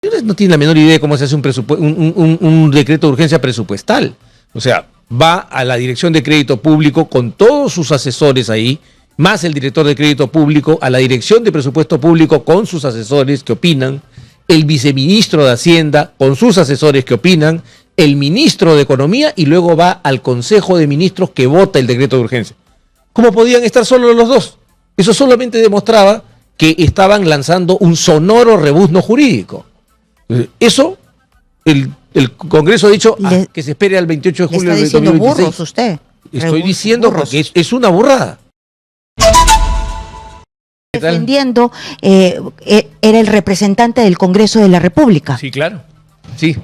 No tiene la menor idea de cómo se hace un decreto de urgencia presupuestal. O sea, va a la Dirección de Crédito Público con todos sus asesores ahí, más el director de Crédito Público, a la Dirección de Presupuesto Público con sus asesores que opinan, el viceministro de Hacienda con sus asesores que opinan, el ministro de Economía y luego va al Consejo de Ministros que vota el decreto de urgencia. ¿Cómo podían estar solo los dos? Eso solamente demostraba que estaban lanzando un sonoro rebuzno jurídico. Eso, el Congreso ha dicho que se espere al 28 de julio del 2026. ¿Está diciendo burros usted? Estoy diciendo burros. Porque es una burrada. Defendiendo, era el representante del Congreso de la República. Sí, claro. Sí.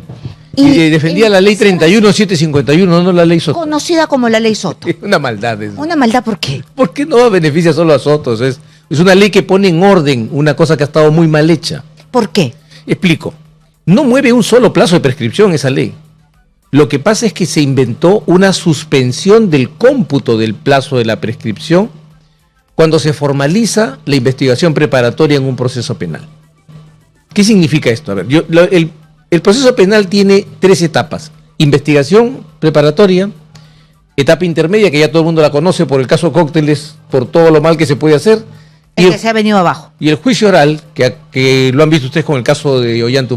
Y defendía la ley 31751, no la ley Soto. Conocida como la ley Soto. Una maldad eso. ¿Una maldad por qué? ¿Por qué no beneficia solo a Sotos? Es una ley que pone en orden una cosa que ha estado muy mal hecha. ¿Por qué? Explico. No mueve un solo plazo de prescripción esa ley. Lo que pasa es que se inventó una suspensión del cómputo del plazo de la prescripción cuando se formaliza la investigación preparatoria en un proceso penal. ¿Qué significa esto? A ver, el proceso penal tiene 3 etapas. Investigación preparatoria, etapa intermedia, que ya todo el mundo la conoce por el caso Cócteles, por todo lo mal que se puede hacer. Que se ha venido abajo. Y el juicio oral, que lo han visto ustedes con el caso de Ollanta.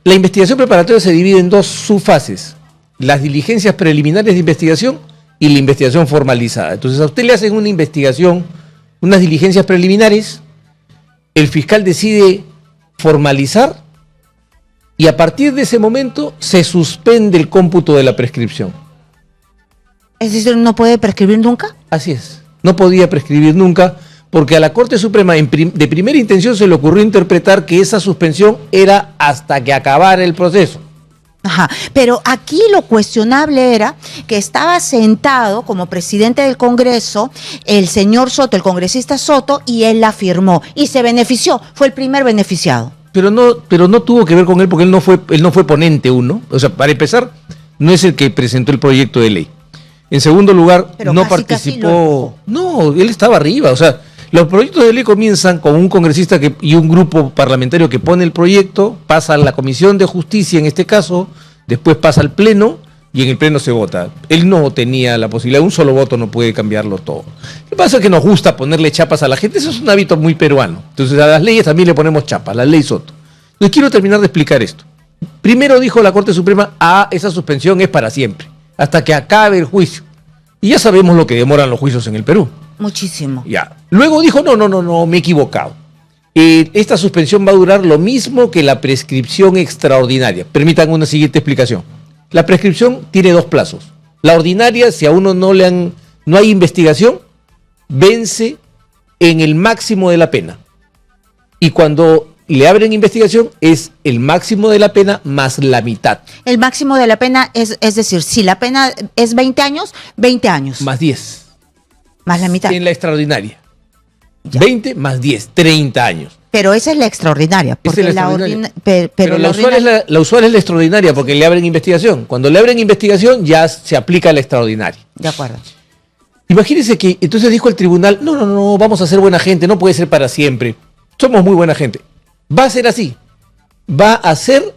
La investigación preparatoria se divide en 2 subfases: las diligencias preliminares de investigación y la investigación formalizada. Entonces a usted le hacen una investigación, unas diligencias preliminares, el fiscal decide formalizar y a partir de ese momento se suspende el cómputo de la prescripción. ¿Es decir, no puede prescribir nunca? Así es, no podía prescribir nunca, porque a la Corte Suprema de primera intención se le ocurrió interpretar que esa suspensión era hasta que acabara el proceso. Ajá, pero aquí lo cuestionable era que estaba sentado como presidente del Congreso el señor Soto, el congresista Soto, y él la firmó y se benefició, fue el primer beneficiado. Pero no tuvo que ver con él porque él no fue ponente uno. O sea, para empezar, no es el que presentó el proyecto de ley. En segundo lugar, pero no participó. No, él estaba arriba. O sea, los proyectos de ley comienzan con un congresista y un grupo parlamentario que pone el proyecto, pasa a la Comisión de Justicia en este caso, después pasa al Pleno y en el Pleno se vota. Él no tenía la posibilidad, un solo voto no puede cambiarlo todo. Lo que pasa es que nos gusta ponerle chapas a la gente, eso es un hábito muy peruano. Entonces a las leyes también le ponemos chapas, la ley Soto. Entonces quiero terminar de explicar esto. Primero dijo la Corte Suprema, esa suspensión es para siempre, hasta que acabe el juicio. Y ya sabemos lo que demoran los juicios en el Perú. Muchísimo. Ya. Luego dijo, no, me he equivocado. Esta suspensión va a durar lo mismo que la prescripción extraordinaria. Permítanme una siguiente explicación. La prescripción tiene 2 plazos. La ordinaria, si a uno no hay investigación, vence en el máximo de la pena. Y cuando le abren investigación, es el máximo de la pena más la mitad. El máximo de la pena es decir, si la pena es 20 años, 20 años. Más 10. Más la mitad. En la extraordinaria. Ya. 20 más 10, 30 años. Pero esa es la extraordinaria. Porque es la usual es la extraordinaria porque le abren investigación. Cuando le abren investigación ya se aplica la extraordinaria. De acuerdo. Imagínense que entonces dijo el tribunal, no, vamos a ser buena gente, no puede ser para siempre. Somos muy buena gente. Va a ser así. Va a ser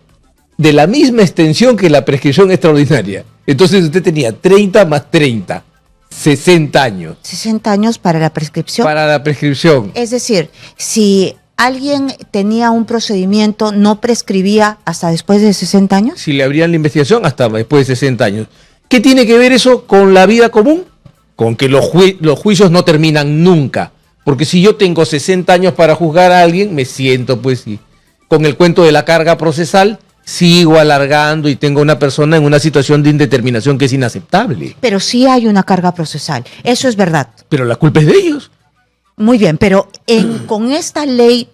de la misma extensión que la prescripción extraordinaria. Entonces usted tenía 30 más 30. 60 años. 60 años para la prescripción. Para la prescripción. Es decir, si alguien tenía un procedimiento, ¿no prescribía hasta después de 60 años? Si le abrían la investigación, hasta después de 60 años. ¿Qué tiene que ver eso con la vida común? Con que los juicios no terminan nunca. Porque si yo tengo 60 años para juzgar a alguien, me siento pues con el cuento de la carga procesal, sigo alargando y tengo a una persona en una situación de indeterminación que es inaceptable. Pero sí hay una carga procesal, eso es verdad. Pero la culpa es de ellos. Muy bien, pero con esta ley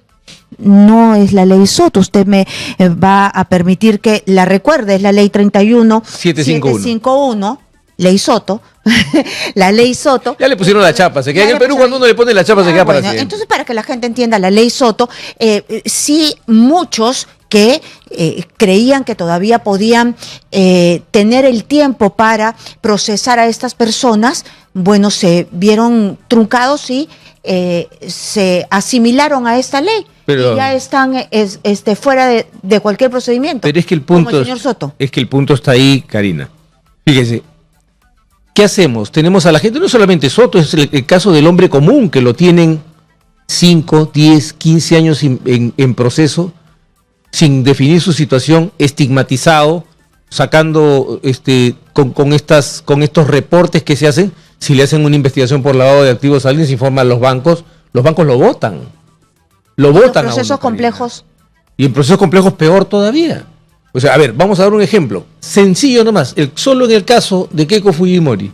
no es la ley Soto. Usted me va a permitir que la recuerde, es la ley 31-751, ley Soto. La ley Soto. Ya le pusieron la chapa, se queda en el Perú cuando uno le pone la chapa, se queda para siempre. Entonces, para que la gente entienda, la ley Soto, sí muchos que creían que todavía podían tener el tiempo para procesar a estas personas, bueno, se vieron truncados y se asimilaron a esta ley y ya están fuera de cualquier procedimiento. Pero es que el punto, como el señor Soto. Es que el punto está ahí, Karina. Fíjese, ¿qué hacemos? Tenemos a la gente, no solamente Soto, es el caso del hombre común, que lo tienen 5, 10, 15 años en proceso, sin definir su situación, estigmatizado, sacando con estos reportes que se hacen. Si le hacen una investigación por lavado de activos a alguien, se informa a los bancos lo votan. Lo votan. En procesos complejos. Y en procesos complejos peor todavía. O sea, a ver, vamos a dar un ejemplo. Sencillo nomás. Solo en el caso de Keiko Fujimori.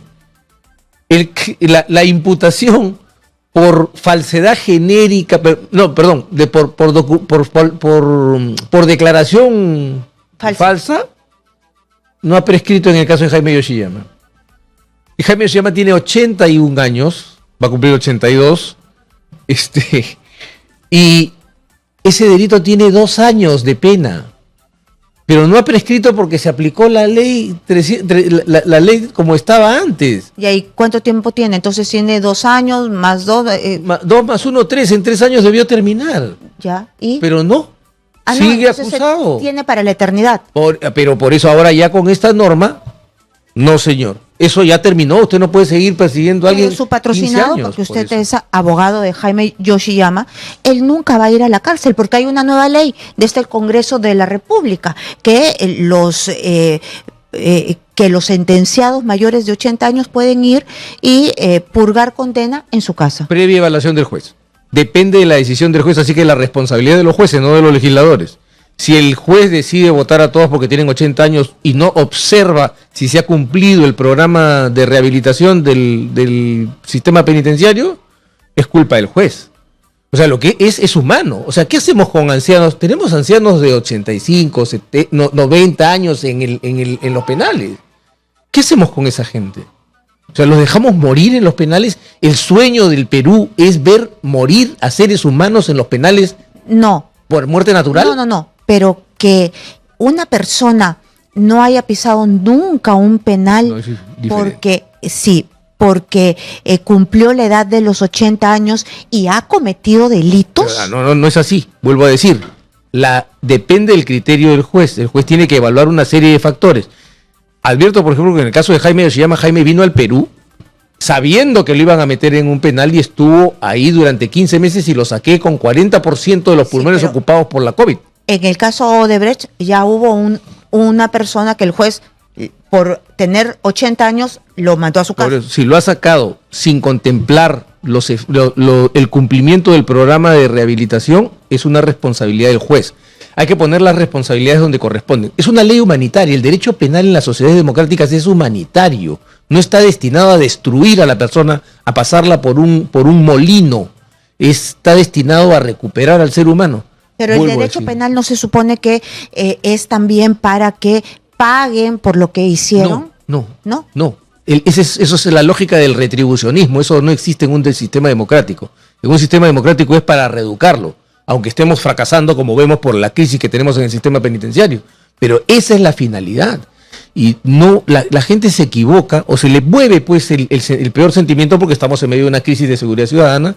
La imputación por falsedad genérica, por declaración falsa, no ha prescrito en el caso de Jaime Yoshiyama. Y Jaime Yoshiyama tiene 81 años, va a cumplir 82, y ese delito tiene 2 años de pena, pero no ha prescrito porque se aplicó la ley la ley como estaba antes. ¿Y ahí cuánto tiempo tiene? Entonces tiene 2 años más 2. 2 más 1, 3, en 3 años debió terminar. Ya, ¿y? Pero no. Sigue acusado. Tiene para la eternidad. Pero por eso ahora ya con esta norma, no señor. Eso ya terminó. Usted no puede seguir persiguiendo a alguien. Su patrocinado, porque usted es abogado de Jaime Yoshiyama, él nunca va a ir a la cárcel porque hay una nueva ley desde el Congreso de la República que los sentenciados mayores de 80 años pueden ir y purgar condena en su casa. Previa evaluación del juez. Depende de la decisión del juez, así que la responsabilidad de los jueces, no de los legisladores. Si el juez decide votar a todos porque tienen 80 años y no observa si se ha cumplido el programa de rehabilitación del sistema penitenciario, es culpa del juez. O sea, lo que es humano. O sea, ¿qué hacemos con ancianos? Tenemos ancianos de 85, 90 años en los penales. ¿Qué hacemos con esa gente? O sea, ¿los dejamos morir en los penales? ¿El sueño del Perú es ver morir a seres humanos en los penales? No. ¿Por muerte natural? No. Pero que una persona no haya pisado nunca un penal porque cumplió la edad de los 80 años y ha cometido delitos. No es así. Vuelvo a decir, depende del criterio del juez. El juez tiene que evaluar una serie de factores. Advierto, por ejemplo, que en el caso de Jaime Yoshiyama, Jaime vino al Perú sabiendo que lo iban a meter en un penal y estuvo ahí durante 15 meses y lo saqué con 40% de los pulmones ocupados por la COVID. En el caso Odebrecht ya hubo una persona que el juez, por tener 80 años, lo mandó a su casa. Si lo ha sacado sin contemplar el cumplimiento del programa de rehabilitación, es una responsabilidad del juez. Hay que poner las responsabilidades donde corresponden. Es una ley humanitaria. El derecho penal en las sociedades democráticas es humanitario. No está destinado a destruir a la persona, a pasarla por un molino. Está destinado a recuperar al ser humano. Pero el derecho penal no se supone que es también para que paguen por lo que hicieron. No. Eso es la lógica del retribucionismo. Eso no existe en un sistema democrático. En un sistema democrático es para reeducarlo, aunque estemos fracasando, como vemos por la crisis que tenemos en el sistema penitenciario. Pero esa es la finalidad. Y no, la gente se equivoca o se le mueve pues el peor sentimiento porque estamos en medio de una crisis de seguridad ciudadana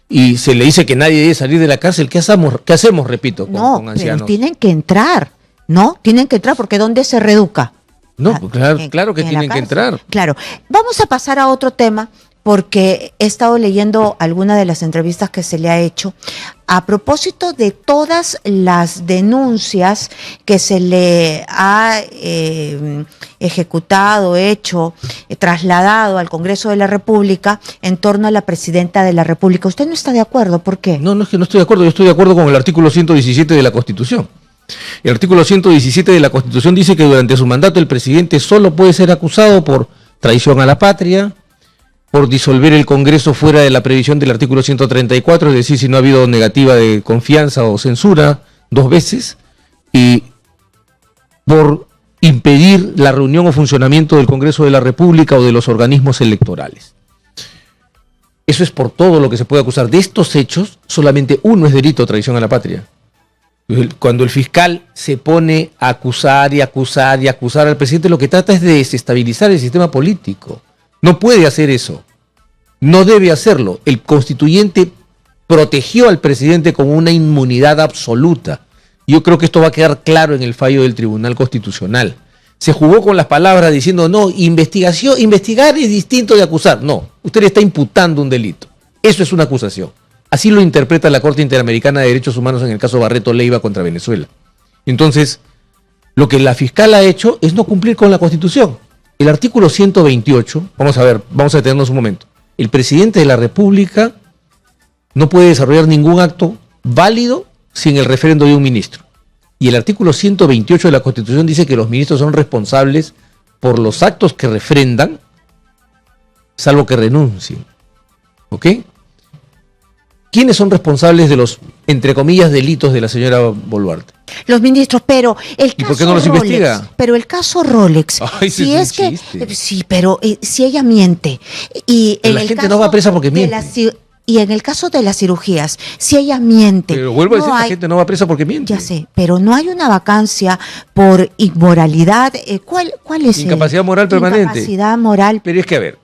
y se le dice que nadie debe salir de la cárcel. ¿Qué hacemos, repito, con ancianos? Pero tienen que entrar, ¿no? Tienen que entrar porque ¿dónde se reeduca? No, claro que tienen que entrar. Claro. Vamos a pasar a otro tema porque he estado leyendo algunas de las entrevistas que se le ha hecho a propósito de todas las denuncias que se le ha ejecutado, trasladado al Congreso de la República en torno a la presidenta de la República. ¿Usted no está de acuerdo? ¿Por qué? No es que no estoy de acuerdo. Yo estoy de acuerdo con el artículo 117 de la Constitución. El artículo 117 de la Constitución dice que durante su mandato el presidente solo puede ser acusado por traición a la patria, por disolver el Congreso fuera de la previsión del artículo 134, es decir, si no ha habido negativa de confianza o censura 2 veces, y por impedir la reunión o funcionamiento del Congreso de la República o de los organismos electorales. Eso es por todo lo que se puede acusar. De estos hechos, solamente uno es delito, traición a la patria. Cuando el fiscal se pone a acusar y acusar y acusar al presidente, lo que trata es de desestabilizar el sistema político. No puede hacer eso. No debe hacerlo. El constituyente protegió al presidente con una inmunidad absoluta. Yo creo que esto va a quedar claro en el fallo del Tribunal Constitucional. Se jugó con las palabras diciendo, no, investigar es distinto de acusar. No, usted le está imputando un delito. Eso es una acusación. Así lo interpreta la Corte Interamericana de Derechos Humanos en el caso Barreto Leiva contra Venezuela. Entonces, lo que la fiscal ha hecho es no cumplir con la Constitución. El artículo 128, vamos a detenernos un momento. El presidente de la República no puede desarrollar ningún acto válido sin el referendo de un ministro. Y el artículo 128 de la Constitución dice que los ministros son responsables por los actos que refrendan, salvo que renuncien. ¿Ok? ¿Quiénes son responsables de los, entre comillas, delitos de la señora Boluarte? Los ministros, pero el caso ¿Y por qué no los Rolex, investiga? Pero el caso Rolex, Ay, si es es que, chiste. sí, pero si ella miente y Pero en la el gente caso no va presa porque de miente. y en el caso de las cirugías, si ella miente, Pero vuelvo a decir, no la hay, gente no va presa porque miente. ya sé, pero no hay una vacancia por inmoralidad. ¿Cuál es? Incapacidad moral permanente. Incapacidad moral Pero es que, a ver,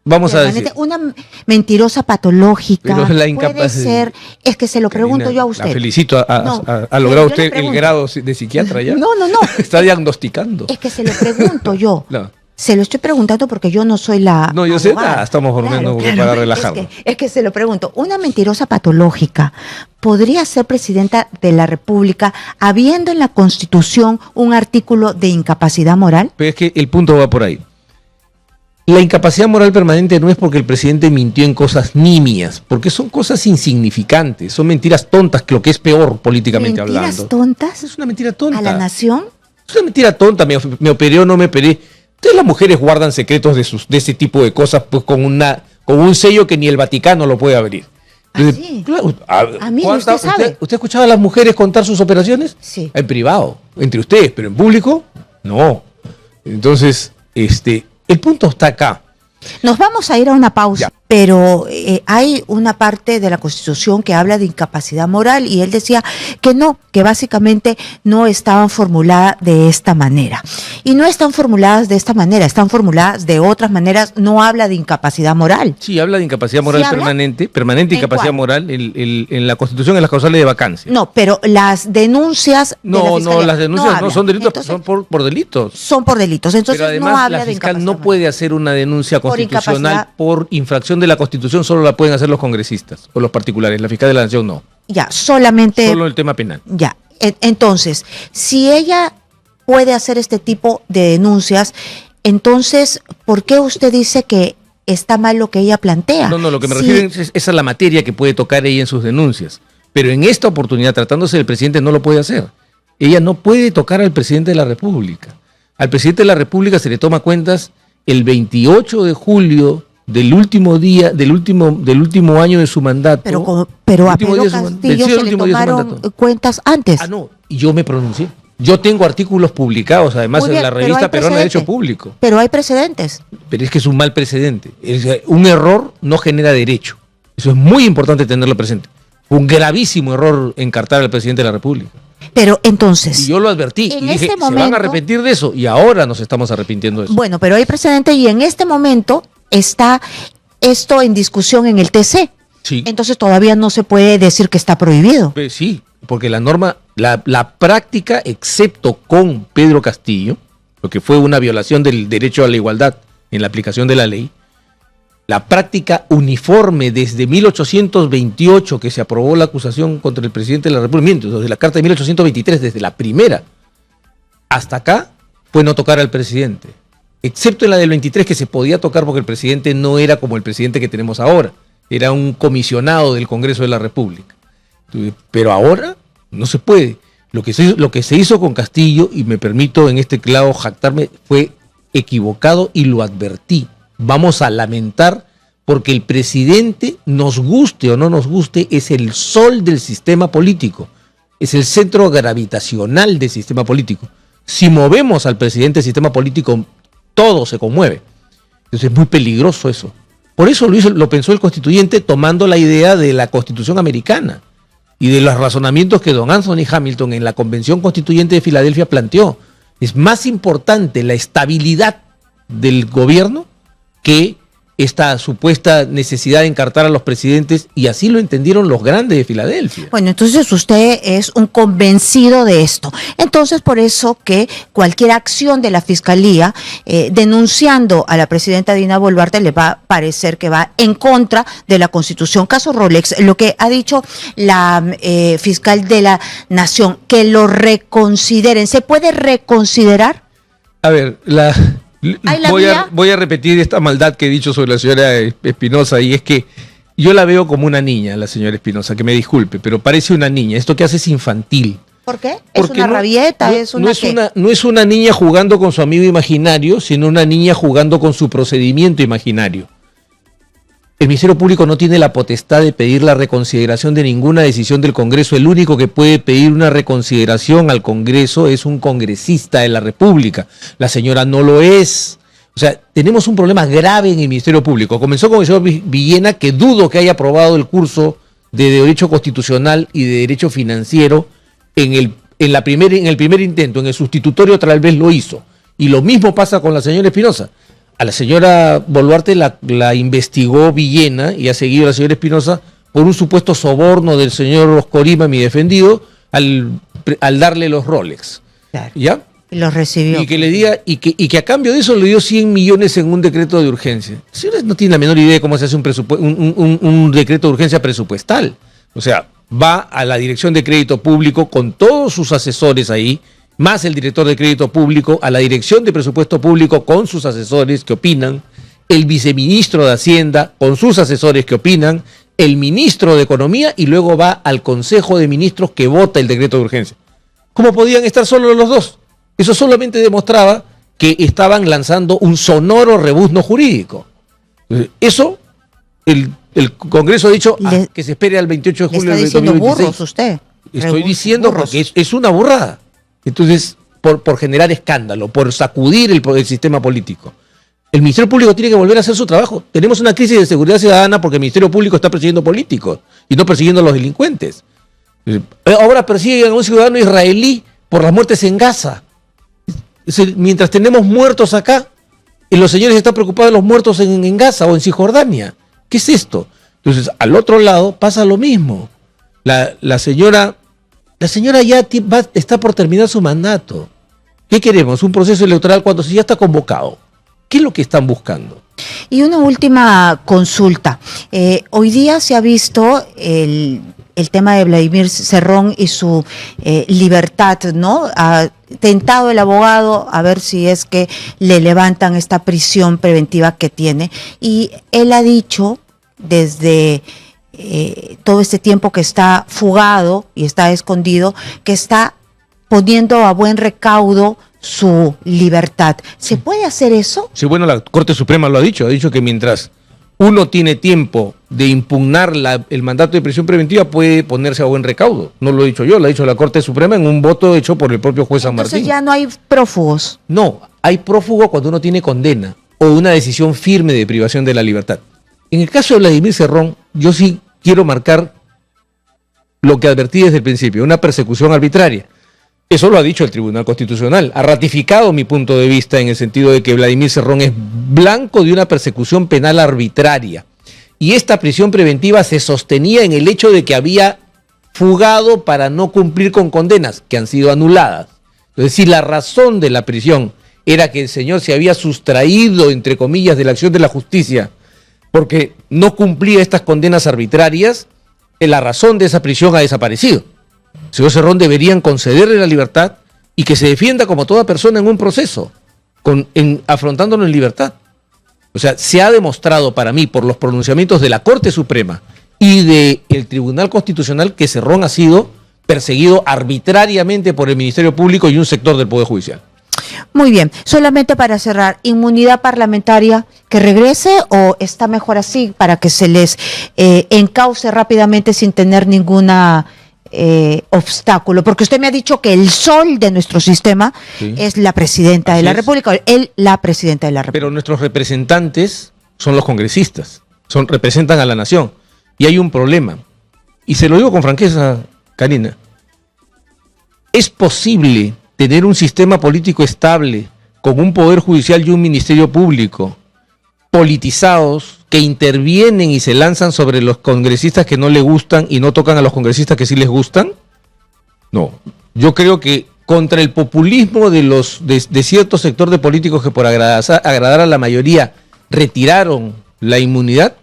vamos a permanente. decir. Una mentirosa patológica. Pero la puede incapacidad. ser, es que se lo pregunto Karina, yo a usted. La felicito. No, ¿Ha logrado yo le usted el pregunto. grado de psiquiatra ya? No. Está diagnosticando. Es que se lo pregunto yo. No. Se lo estoy preguntando porque yo no soy la. No, yo sé, abogada. estamos bromeando para relajarnos. Es que se lo pregunto. Una mentirosa patológica podría ser presidenta de la República habiendo en la Constitución un artículo de incapacidad moral. Pero es que el punto va por ahí. La incapacidad moral permanente no es porque el presidente mintió en cosas nimias, porque son cosas insignificantes, son mentiras tontas, que lo que es peor políticamente ¿Mentiras hablando. tontas Es una mentira tonta. a la nación? Es una mentira tonta, me operé o no me operé. Entonces las mujeres guardan secretos de ese tipo de cosas pues con un sello que ni el Vaticano lo puede abrir. Entonces, sí. claro, Mire, usted sabe. ¿Usted ha escuchado a las mujeres contar sus operaciones? Sí. En privado, entre ustedes, pero en público, no. Entonces, el punto está acá. Nos vamos a ir a una pausa, Ya. pero hay una parte de la Constitución que habla de incapacidad moral y él decía que no, que básicamente no estaban formuladas de esta manera. Y no están formuladas de esta manera, están formuladas de otras maneras, no habla de incapacidad moral. Sí, habla de incapacidad moral ¿Sí habla? permanente ¿En incapacidad cuál? moral en la Constitución, en las causales de vacancia. No, pero las denuncias de la No, Fiscalía las denuncias no hablan. son delitos, Entonces, son por delitos. son por delitos, entonces Pero además no habla la de fiscal incapacidad no puede hacer una denuncia Por constitucional incapacidad. por infracción de la Constitución, solo la pueden hacer los congresistas o los particulares. La fiscal de la Nación no. Ya, solamente. Solo el tema penal. Ya, entonces, si ella puede hacer este tipo de denuncias, entonces, ¿por qué usted dice que está mal lo que ella plantea? No, lo que me Sí, refiero es a la materia que puede tocar ella en sus denuncias. Pero en esta oportunidad, tratándose del presidente, no lo puede hacer. Ella no puede tocar al presidente de la República. Al presidente de la República se le toma cuentas el 28 de julio del último día, del último año de su mandato. pero a último Pedro día de su man- Castillo sí, el se le último día de su tomaron mandato. cuentas antes. Ah, no, y yo me pronuncié. Yo tengo artículos publicados, además, Muy bien, en la pero revista hay Peruana de Derecho precedentes. Público. Pero hay precedentes. Pero es que es un mal precedente. Un error no genera derecho. Eso es muy importante tenerlo presente. Fue un gravísimo error encartar al presidente de la República. Pero entonces, Y yo lo advertí. en Y dije, este se van momento- a arrepentir de eso. Y ahora nos estamos arrepintiendo de eso. bueno, pero hay precedentes y en este momento está esto en discusión en el TC. Sí. Entonces todavía no se puede decir que está prohibido. Sí, porque la norma, la práctica, excepto con Pedro Castillo, lo que fue una violación del derecho a la igualdad en la aplicación de la ley, la práctica uniforme desde 1828 que se aprobó la acusación contra el presidente de la República, desde la carta de 1823, desde la primera, hasta acá, fue no tocar al presidente. Excepto en la del 23 que se podía tocar porque el presidente no era como el presidente que tenemos ahora, era un comisionado del Congreso de la República. Pero ahora no se puede. Lo que se hizo con Castillo, y me permito en este clavo jactarme, fue equivocado y lo advertí. Vamos a lamentar porque el presidente, nos guste o no nos guste, es el sol del sistema político. Es el centro gravitacional del sistema político. Si movemos al presidente del sistema político, todo se conmueve. Entonces es muy peligroso eso. Por eso lo pensó el constituyente tomando la idea de la Constitución americana y de los razonamientos que don Anthony Hamilton en la Convención Constituyente de Filadelfia planteó. Es más importante la estabilidad del gobierno que esta supuesta necesidad de encartar a los presidentes, y así lo entendieron los grandes de Filadelfia. Bueno, entonces usted es un convencido de esto. Entonces, por eso que cualquier acción de la Fiscalía denunciando a la presidenta Dina Boluarte le va a parecer que va en contra de la Constitución. Caso Rolex, lo que ha dicho la fiscal de la Nación, que lo reconsideren. ¿Se puede reconsiderar? A ver, voy a repetir esta maldad que he dicho sobre la señora Espinosa, y es que yo la veo como una niña, la señora Espinosa, que me disculpe, pero parece una niña. Esto que hace es infantil. ¿Por qué? ¿Es una rabieta? No es una niña jugando con su amigo imaginario, sino una niña jugando con su procedimiento imaginario. El Ministerio Público no tiene la potestad de pedir la reconsideración de ninguna decisión del Congreso. El único que puede pedir una reconsideración al Congreso es un congresista de la República. La señora no lo es. O sea, tenemos un problema grave en el Ministerio Público. Comenzó con el señor Villena, que dudo que haya aprobado el curso de Derecho Constitucional y de Derecho Financiero en el primer intento. En el sustitutorio tal vez lo hizo. Y lo mismo pasa con la señora Espinosa. A la señora Boluarte la investigó Villena, y ha seguido a la señora Espinosa por un supuesto soborno del señor Oscorima, mi defendido, al darle los Rolex. Claro. ¿Ya? Y los recibió. Y que le diga, y que a cambio de eso le dio 100 millones en un decreto de urgencia. La señora no tiene la menor idea de cómo se hace un decreto de urgencia presupuestal. O sea, va a la Dirección de Crédito Público con todos sus asesores ahí, más el director de Crédito Público, a la Dirección de Presupuesto Público con sus asesores que opinan, el viceministro de Hacienda con sus asesores que opinan, el ministro de Economía, y luego va al Consejo de Ministros que vota el decreto de urgencia. ¿Cómo podían estar solo los dos? Eso solamente demostraba que estaban lanzando un sonoro rebuzno jurídico. Eso, el Congreso ha dicho que se espere al 28 de julio del 2026. ¿Le está diciendo burros usted? Estoy diciendo porque es una burrada. Entonces, por generar escándalo, por sacudir el sistema político. El Ministerio Público tiene que volver a hacer su trabajo. Tenemos una crisis de seguridad ciudadana porque el Ministerio Público está persiguiendo políticos y no persiguiendo a los delincuentes. Ahora persiguen a un ciudadano israelí por las muertes en Gaza. Mientras tenemos muertos acá, y los señores están preocupados de los muertos en Gaza o en Cisjordania. ¿Qué es esto? Entonces, al otro lado pasa lo mismo. La señora ya está por terminar su mandato. ¿Qué queremos? ¿Un proceso electoral cuando ya está convocado? ¿Qué es lo que están buscando? Y una última consulta. Hoy día se ha visto el tema de Vladimir Cerrón y su libertad, ¿no? Ha tentado el abogado a ver si es que le levantan esta prisión preventiva que tiene. Y él ha dicho desde todo este tiempo que está fugado y está escondido, que está poniendo a buen recaudo su libertad. ¿Se puede hacer eso? Sí, bueno, la Corte Suprema lo ha dicho que mientras uno tiene tiempo de impugnar el mandato de prisión preventiva, puede ponerse a buen recaudo. No lo he dicho yo, lo ha dicho la Corte Suprema en un voto hecho por el propio juez San Martín. Entonces ya no hay prófugos. No, hay prófugo cuando uno tiene condena o una decisión firme de privación de la libertad. En el caso de Vladimir Cerrón, yo sí quiero marcar lo que advertí desde el principio, una persecución arbitraria. Eso lo ha dicho el Tribunal Constitucional, ha ratificado mi punto de vista en el sentido de que Vladimir Cerrón es blanco de una persecución penal arbitraria. Y esta prisión preventiva se sostenía en el hecho de que había fugado para no cumplir con condenas que han sido anuladas. Entonces, si la razón de la prisión era que el señor se había sustraído, entre comillas, de la acción de la justicia porque no cumplía estas condenas arbitrarias, la razón de esa prisión ha desaparecido. El señor Cerrón deberían concederle la libertad y que se defienda como toda persona en un proceso, afrontándolo en libertad. O sea, se ha demostrado para mí, por los pronunciamientos de la Corte Suprema y del Tribunal Constitucional, que Cerrón ha sido perseguido arbitrariamente por el Ministerio Público y un sector del Poder Judicial. Muy bien, solamente para cerrar, ¿inmunidad parlamentaria que regrese o está mejor así para que se les encauce rápidamente sin tener ninguna obstáculo? Porque usted me ha dicho que el sol de nuestro sistema es la presidenta de la República, la presidenta de la República. Pero nuestros representantes son los congresistas, representan a la nación. Y hay un problema, y se lo digo con franqueza, Karina. Es posible tener un sistema político estable, con un poder judicial y un ministerio público, politizados que intervienen y se lanzan sobre los congresistas que no le gustan y no tocan a los congresistas que sí les gustan? No. Yo creo que contra el populismo de cierto sector de políticos que por agradar a la mayoría retiraron la inmunidad,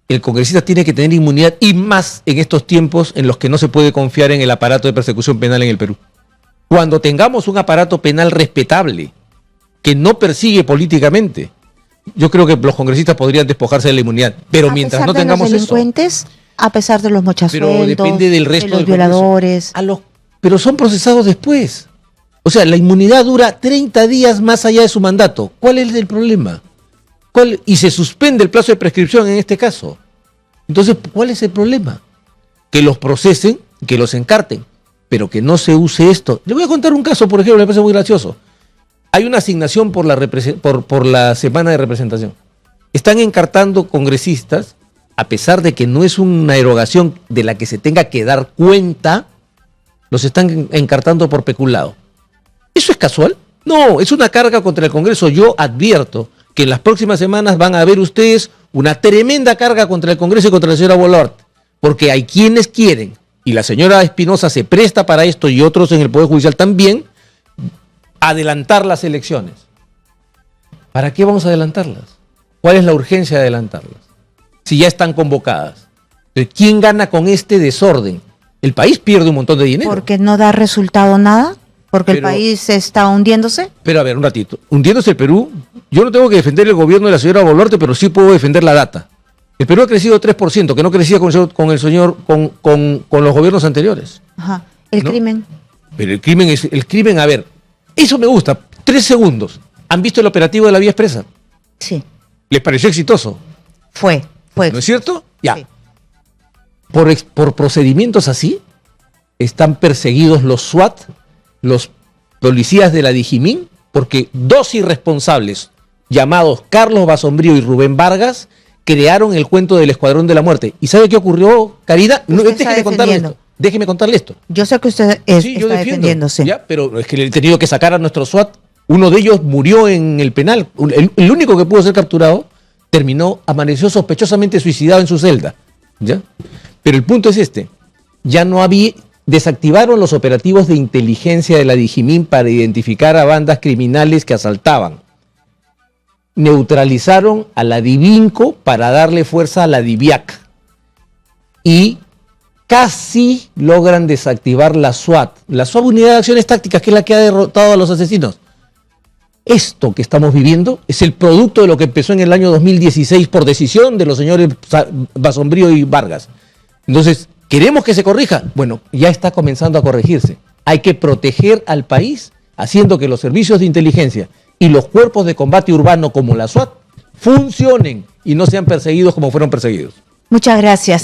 el congresista tiene que tener inmunidad, y más en estos tiempos en los que no se puede confiar en el aparato de persecución penal en el Perú. Cuando tengamos un aparato penal respetable, que no persigue políticamente, yo creo que los congresistas podrían despojarse de la inmunidad. Pero mientras no tengamos eso... A pesar de los mochasueldos, pero depende del resto de los violadores... Pero son procesados después. O sea, la inmunidad dura 30 días más allá de su mandato. ¿Cuál es el problema? Y se suspende el plazo de prescripción en este caso. Entonces, ¿cuál es el problema? Que los procesen, que los encarten, pero que no se use esto. Le voy a contar un caso, por ejemplo, me parece muy gracioso. Hay una asignación por la semana de representación. Están encartando congresistas, a pesar de que no es una erogación de la que se tenga que dar cuenta, los están encartando por peculado. ¿Eso es casual? No, es una carga contra el Congreso. Yo advierto que en las próximas semanas van a ver ustedes una tremenda carga contra el Congreso y contra la señora Boluarte, porque hay quienes quieren, y la señora Espinosa se presta para esto y otros en el Poder Judicial también, adelantar las elecciones. ¿Para qué vamos a adelantarlas? ¿Cuál es la urgencia de adelantarlas? Si ya están convocadas. ¿Quién gana con este desorden? El país pierde un montón de dinero. ¿Porque no da resultado nada? ¿Porque el país está hundiéndose? Pero a ver, un ratito. Hundiéndose el Perú, yo no tengo que defender el gobierno de la señora Boluarte, pero sí puedo defender la data. El Perú ha crecido 3%, que no crecía con los gobiernos anteriores. Ajá. El crimen. Pero el crimen, a ver, eso me gusta. 3 segundos. ¿Han visto el operativo de la Vía Expresa? Sí. ¿Les pareció exitoso? Fue. ¿No es cierto? Ya. Sí. Por procedimientos así, están perseguidos los SWAT, los policías de la Dijimín, porque 2 irresponsables llamados Carlos Basombrío y Rubén Vargas crearon el cuento del Escuadrón de la Muerte. ¿Y sabe qué ocurrió, Karina? No, déjeme contarle esto. Yo sé que usted está defendiéndose. Ya, pero es que le he tenido que sacar a nuestro SWAT. Uno de ellos murió en el penal. El único que pudo ser capturado amaneció sospechosamente suicidado en su celda. ¿Ya? Pero el punto es este. Desactivaron los operativos de inteligencia de la Dijimín para identificar a bandas criminales que asaltaban. Neutralizaron a la Divinco para darle fuerza a la Diviac. Y casi logran desactivar la SWAT. La SWAT, Unidad de Acciones Tácticas, que es la que ha derrotado a los asesinos. Esto que estamos viviendo es el producto de lo que empezó en el año 2016 por decisión de los señores Basombrío y Vargas. Entonces, ¿queremos que se corrija? Bueno, ya está comenzando a corregirse. Hay que proteger al país haciendo que los servicios de inteligencia y los cuerpos de combate urbano como la SWAT funcionen y no sean perseguidos como fueron perseguidos. Muchas gracias.